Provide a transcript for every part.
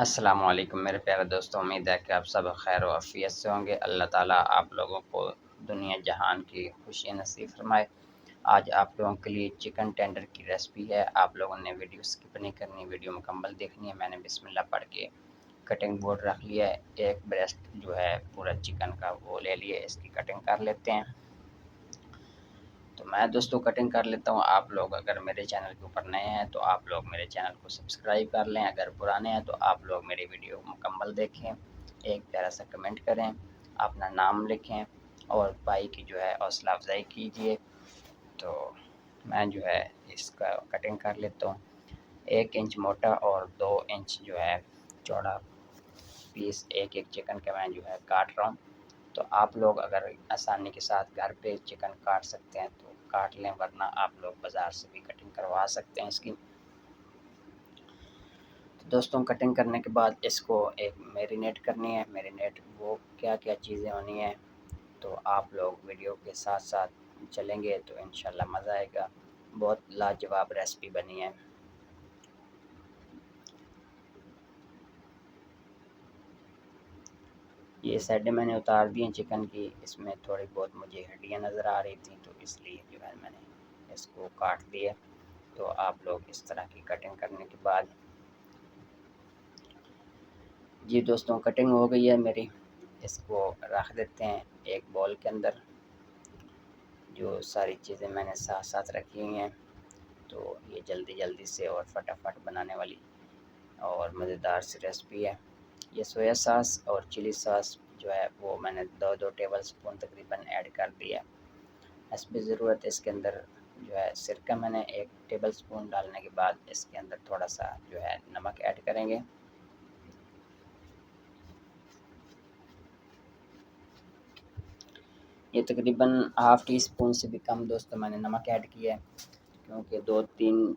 अस्सलाम वालेकुम मेरे प्यारे दोस्तों, उम्मीद है कि आप सब खैर व आफियत से होंगे। अल्लाह ताला आप लोगों को दुनिया जहान की खुशी नसीब फरमाए। आज आप लोगों के लिए चिकन टेंडर की रेसिपी है। आप लोगों ने वीडियो स्किप नहीं करनी, वीडियो मुकम्मल देखनी है। मैंने बिस्मिल्लाह पढ़ के कटिंग बोर्ड रख लिया है। एक ब्रेस्ट जो है पूरा चिकन का वो ले लिए, इसकी कटिंग कर लेते हैं। तो मैं दोस्तों कटिंग कर लेता हूँ। आप लोग अगर मेरे चैनल के ऊपर नए हैं तो आप लोग मेरे चैनल को सब्सक्राइब कर लें। अगर पुराने हैं तो आप लोग मेरी वीडियो मुकम्मल देखें, एक प्यारा सा कमेंट करें, अपना नाम लिखें और भाई की जो है हौसला अफजाई कीजिए। तो मैं जो है इसका कटिंग कर लेता हूँ। 1 इंच मोटा और 2 इंच जो है चौड़ा पीस एक एक चिकन का मैं जो है काट रहा हूँ। तो आप लोग अगर आसानी के साथ घर पे चिकन काट सकते हैं तो काट लें, वरना आप लोग बाज़ार से भी कटिंग करवा सकते हैं इसकी। तो दोस्तों कटिंग करने के बाद इसको एक मैरिनेट करनी है। मैरिनेट वो क्या क्या चीज़ें होनी है तो आप लोग वीडियो के साथ साथ चलेंगे तो इंशाल्लाह मज़ा आएगा। बहुत लाजवाब रेसिपी बनी है। ये साइडें मैंने उतार दी हैं चिकन की, इसमें थोड़ी बहुत मुझे हड्डियाँ नज़र आ रही थी तो इसलिए जो है मैंने इसको काट दिया। तो आप लोग इस तरह की कटिंग करने के बाद जी दोस्तों कटिंग हो गई है मेरी। इसको रख देते हैं एक बॉल के अंदर। जो सारी चीज़ें मैंने साथ साथ रखी हुई हैं तो ये जल्दी जल्दी से और फटाफट बनाने वाली और मज़ेदार सी रेसिपी है। ये सोया सॉस और चिली सॉस जो है वो मैंने 2-2 टेबल स्पून तकरीबन ऐड कर दिया। हस्बे ज़रूरत इसके अंदर जो है सिरका मैंने 1 टेबल स्पून डालने के बाद इसके अंदर थोड़ा सा जो है नमक ऐड करेंगे। ये तकरीबन हाफ़ टी स्पून से भी कम दोस्तों मैंने नमक ऐड किया है, क्योंकि 2-3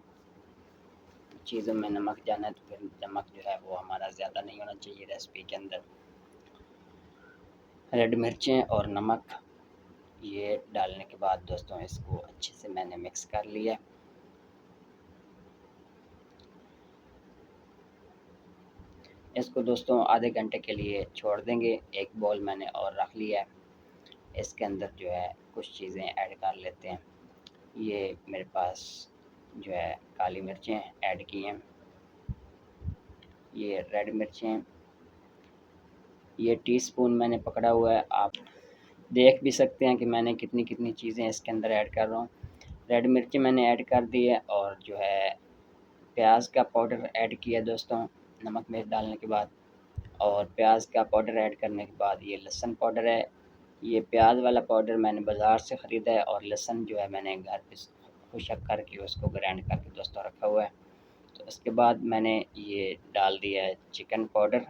चीज़ों में नमक जाना है तो फिर नमक जो है वो हमारा ज़्यादा नहीं होना चाहिए रेसिपी के अंदर। रेड मिर्चें और नमक ये डालने के बाद दोस्तों इसको अच्छे से मैंने मिक्स कर लिया। इसको दोस्तों आधे घंटे के लिए छोड़ देंगे। एक बॉल मैंने और रख लिया है। इसके अंदर जो है कुछ चीज़ें ऐड कर लेते हैं। ये मेरे पास जो है काली मिर्चें ऐड की हैं, ये रेड मिर्चें, ये टीस्पून मैंने पकड़ा हुआ है। आप देख भी सकते हैं कि मैंने कितनी कितनी चीज़ें इसके अंदर ऐड कर रहा हूँ। रेड मिर्ची मैंने ऐड कर दी है और जो है प्याज का पाउडर ऐड किया दोस्तों नमक मिर्च डालने के बाद। और प्याज का पाउडर ऐड करने के बाद ये लहसुन पाउडर है। ये प्याज वाला पाउडर मैंने बाज़ार से ख़रीदा है और लहसुन जो है मैंने घर पे खुशक करके उसको ग्राइंड करके दोस्तों रखा हुआ है। तो उसके बाद मैंने ये डाल दिया है चिकन पाउडर।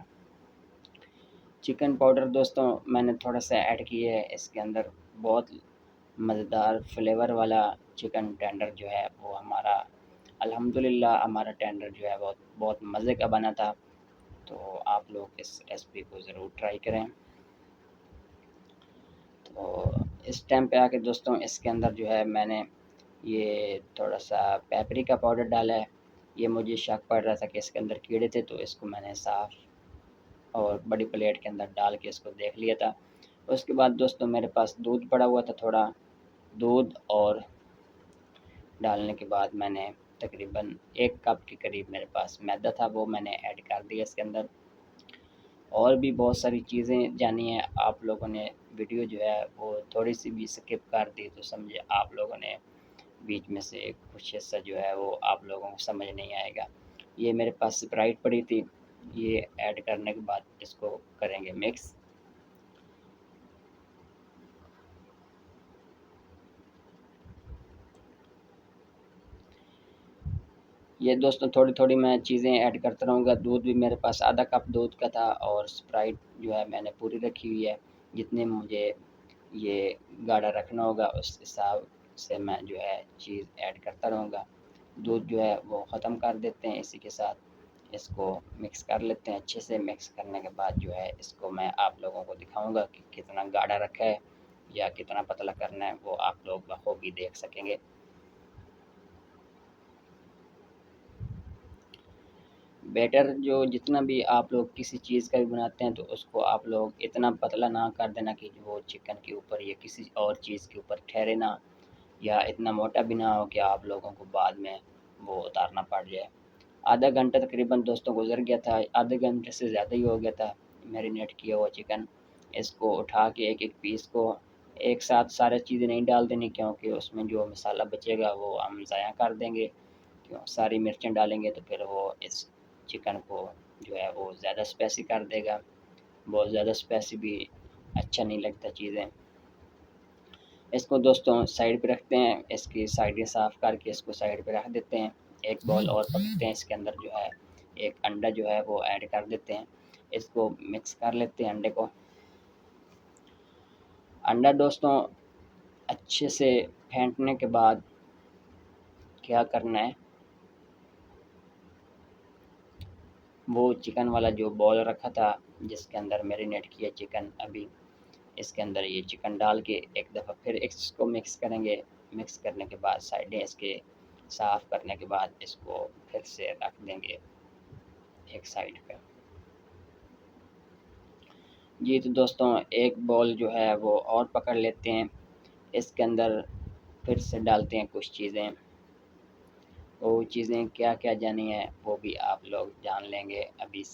चिकन पाउडर दोस्तों मैंने थोड़ा सा ऐड किया है इसके अंदर। बहुत मज़ेदार फ्लेवर वाला चिकन टेंडर जो है वो हमारा अल्हम्दुलिल्लाह हमारा टेंडर जो है बहुत बहुत मज़े का बना था। तो आप लोग इस रेसिपी को ज़रूर ट्राई करें। तो इस टाइम पे आके दोस्तों इसके अंदर जो है मैंने ये थोड़ा सा पेपरिका पाउडर डाला है। ये मुझे शक पड़ रहा था कि इसके अंदर कीड़े थे तो इसको मैंने साफ़ और बड़ी प्लेट के अंदर डाल के इसको देख लिया था। उसके बाद दोस्तों मेरे पास दूध पड़ा हुआ था, थोड़ा दूध और डालने के बाद मैंने तकरीबन 1 कप के करीब मेरे पास मैदा था वो मैंने ऐड कर दिया इसके अंदर। और भी बहुत सारी चीज़ें जानी है आप लोगों ने। वीडियो जो है वो थोड़ी सी भी स्किप कर दी तो समझे आप लोगों ने बीच में से कुछ हिस्सा जो है वो आप लोगों को समझ नहीं आएगा। ये मेरे पास स्प्राइट पड़ी थी, ये ऐड करने के बाद इसको करेंगे मिक्स। ये दोस्तों थोड़ी-थोड़ी मैं चीज़ें ऐड करता रहूँगा। दूध भी मेरे पास आधा कप दूध का था और स्प्राइट जो है मैंने पूरी रखी हुई है। जितने मुझे ये गाढ़ा रखना होगा उस हिसाब से मैं जो है चीज़ ऐड करता रहूँगा। दूध जो है वो ख़त्म कर देते हैं इसी के साथ। इसको मिक्स कर लेते हैं अच्छे से। मिक्स करने के बाद जो है इसको मैं आप लोगों को दिखाऊँगा कि कितना गाढ़ा रखा है या कितना पतला करना है, वो आप लोग बखूबी देख सकेंगे। बैटर जो जितना भी आप लोग किसी चीज़ का भी बनाते हैं तो उसको आप लोग इतना पतला ना कर देना कि वो चिकन के ऊपर या किसी और चीज़ के ऊपर ठहरे ना, या इतना मोटा भी ना हो कि आप लोगों को बाद में वो उतारना पड़ जाए। आधा घंटा तकरीबन दोस्तों गुजर गया था, आधे घंटे से ज़्यादा ही हो गया था मैरिनेट किया हुआ चिकन। इसको उठा के एक एक पीस को एक साथ सारी चीज़ें नहीं डाल देनी, क्योंकि उसमें जो मसाला बचेगा वो हम ज़ाया कर देंगे। क्यों सारी मिर्चें डालेंगे तो फिर वो इस चिकन को जो है वो ज़्यादा स्पाइसी कर देगा। बहुत ज़्यादा स्पाइसी भी अच्छा नहीं लगता चीज़ें। इसको दोस्तों साइड पे रखते हैं, इसकी साइडें साफ़ करके इसको साइड पे रख देते हैं। एक बॉल और पकते हैं, इसके अंदर जो है एक अंडा जो है वो ऐड कर देते हैं। इसको मिक्स कर लेते हैं अंडे को। अंडा दोस्तों अच्छे से फेंटने के बाद क्या करना है, वो चिकन वाला जो बॉल रखा था जिसके अंदर मैरिनेट किया चिकन, अभी इसके अंदर ये चिकन डाल के एक दफ़ा फिर इसको मिक्स करेंगे। मिक्स करने के बाद साइडें इसके साफ़ करने के बाद इसको फिर से रख देंगे एक साइड पे। जी तो दोस्तों एक बॉल जो है वो और पकड़ लेते हैं, इसके अंदर फिर से डालते हैं कुछ चीज़ें। वो चीज़ें क्या क्या जानी है वो भी आप लोग जान लेंगे अभी।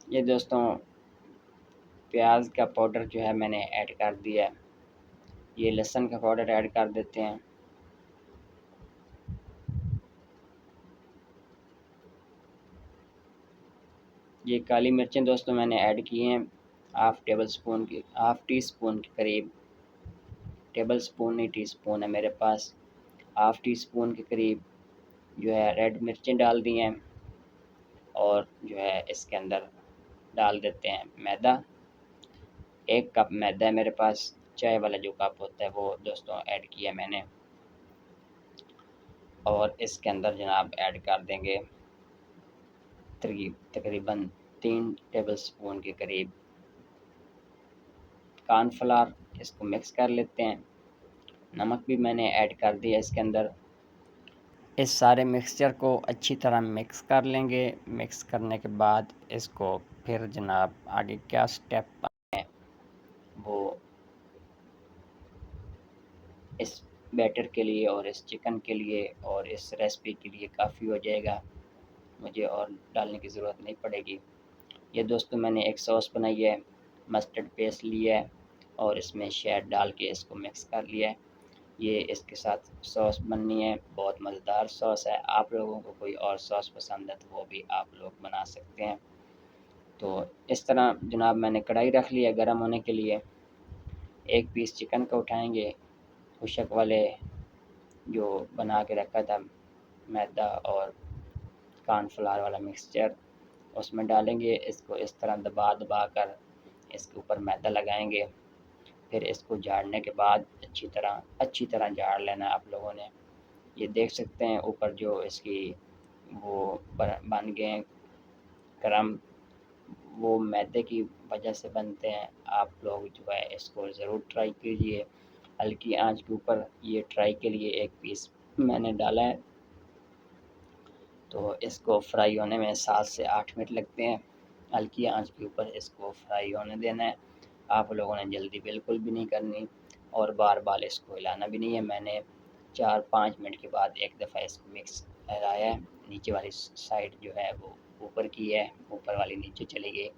ये दोस्तों प्याज का पाउडर जो है मैंने ऐड कर दिया है। ये लहसुन का पाउडर ऐड कर देते हैं। ये काली मिर्चें दोस्तों मैंने ऐड की हैं, हाफ़ टी स्पून के करीब। टेबल स्पून नहीं, टी स्पून है मेरे पास। हाफ़ टी स्पून के करीब जो है रेड मिर्चें डाल दी हैं। और जो है इसके अंदर डाल देते हैं मैदा। 1 कप मैदा है मेरे पास, चाय वाला जो कप होता है वो दोस्तों ऐड किया मैंने। और इसके अंदर जनाब ऐड कर देंगे तकरीबन 3 टेबल स्पून के करीब कॉर्नफ्लावर। इसको मिक्स कर लेते हैं। नमक भी मैंने ऐड कर दिया इसके अंदर। इस सारे मिक्सचर को अच्छी तरह मिक्स कर लेंगे। मिक्स करने के बाद इसको फिर जनाब आगे क्या स्टेप है वो इस बैटर के लिए और इस चिकन के लिए और इस रेसिपी के लिए काफ़ी हो जाएगा, मुझे और डालने की ज़रूरत नहीं पड़ेगी। ये दोस्तों मैंने एक सॉस बनाई है, मस्टर्ड पेस्ट लिया है और इसमें शहद डाल के इसको मिक्स कर लिया है। ये इसके साथ सॉस बननी है, बहुत मज़ेदार सॉस है। आप लोगों को कोई और सॉस पसंद है तो वो भी आप लोग बना सकते हैं। तो इस तरह जनाब मैंने कढ़ाई रख ली है गर्म होने के लिए। एक पीस चिकन का उठाएंगे, खुशक वाले जो बना के रखा था मैदा और कॉर्नफ्लावर वाला मिक्सचर, उसमें डालेंगे। इसको इस तरह दबा दबा कर इसके ऊपर मैदा लगाएंगे। फिर इसको झाड़ने के बाद अच्छी तरह झाड़ लेना है आप लोगों ने। ये देख सकते हैं ऊपर जो इसकी वो बन गए हैं क्रम, वो मैदे की वजह से बनते हैं। आप लोग जो है इसको ज़रूर ट्राई कीजिए। हल्की आंच के ऊपर ये ट्राई के लिए एक पीस मैंने डाला है। तो इसको फ्राई होने में 7 से 8 मिनट लगते हैं। हल्की आंच के ऊपर इसको फ्राई होने देना है। आप लोगों ने जल्दी बिल्कुल भी नहीं करनी और बार-बार इसको हिलाना भी नहीं है। मैंने 4-5 मिनट के बाद एक दफ़ा इसको मिक्स हिलाया है। नीचे वाली साइड जो है वो ऊपर की है, ऊपर वाली नीचे चली गई।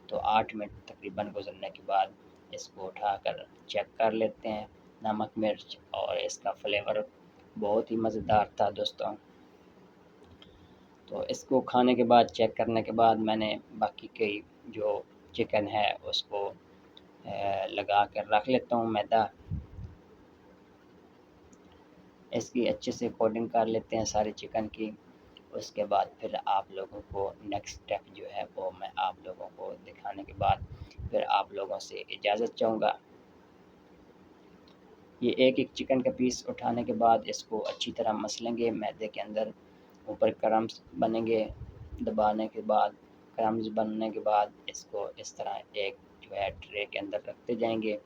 तो 8 मिनट तकरीबन गुज़रने के बाद इसको उठाकर चेक कर लेते हैं नमक, मिर्च, और इसका फ्लेवर बहुत ही मज़ेदार था दोस्तों। तो इसको खाने के बाद चेक करने के बाद मैंने बाकी की जो चिकन है उसको लगा कर रख लेता हूँ मैदा। इसकी अच्छे से कोटिंग कर लेते हैं सारे चिकन की। उसके बाद फिर आप लोगों को नेक्स्ट स्टेप जो है वो मैं आप लोगों को दिखाने के बाद फिर आप लोगों से इजाज़त चाहूँगा। ये एक-एक चिकन का पीस उठाने के बाद इसको अच्छी तरह मसलेंगे मैदे के अंदर, ऊपर क्रम्स बनेंगे। दबाने के बाद क्रम्स बनने के बाद इसको इस तरह एक जो है ट्रे के अंदर रखते जाएंगे।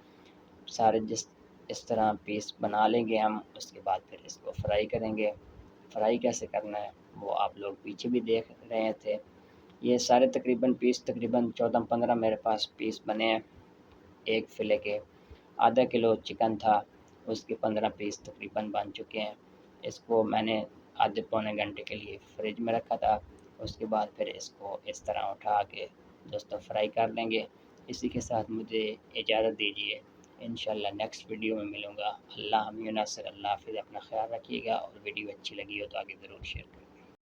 सारे जिस इस तरह पीस बना लेंगे हम, उसके बाद फिर इसको फ्राई करेंगे। फ्राई कैसे करना है वो आप लोग पीछे भी देख रहे थे। ये सारे तकरीबन पीस तकरीबन 14-15 मेरे पास पीस बने हैं। एक फ़िले के आधा किलो चिकन था, उसके 15 पीस तकरीबन बन चुके हैं। इसको मैंने आधे पौने घंटे के लिए फ्रिज में रखा था। उसके बाद फिर इसको इस तरह उठा के दोस्तों फ्राई कर लेंगे। इसी के साथ मुझे इजाज़त दीजिए, इंशाल्लाह नेक्स्ट वीडियो में मिलूँगा। अल्लाह हमें नासिर, अल्लाह हाफ़िज़। अपना ख्याल रखिएगा और वीडियो अच्छी लगी हो तो आगे ज़रूर शेयर करें।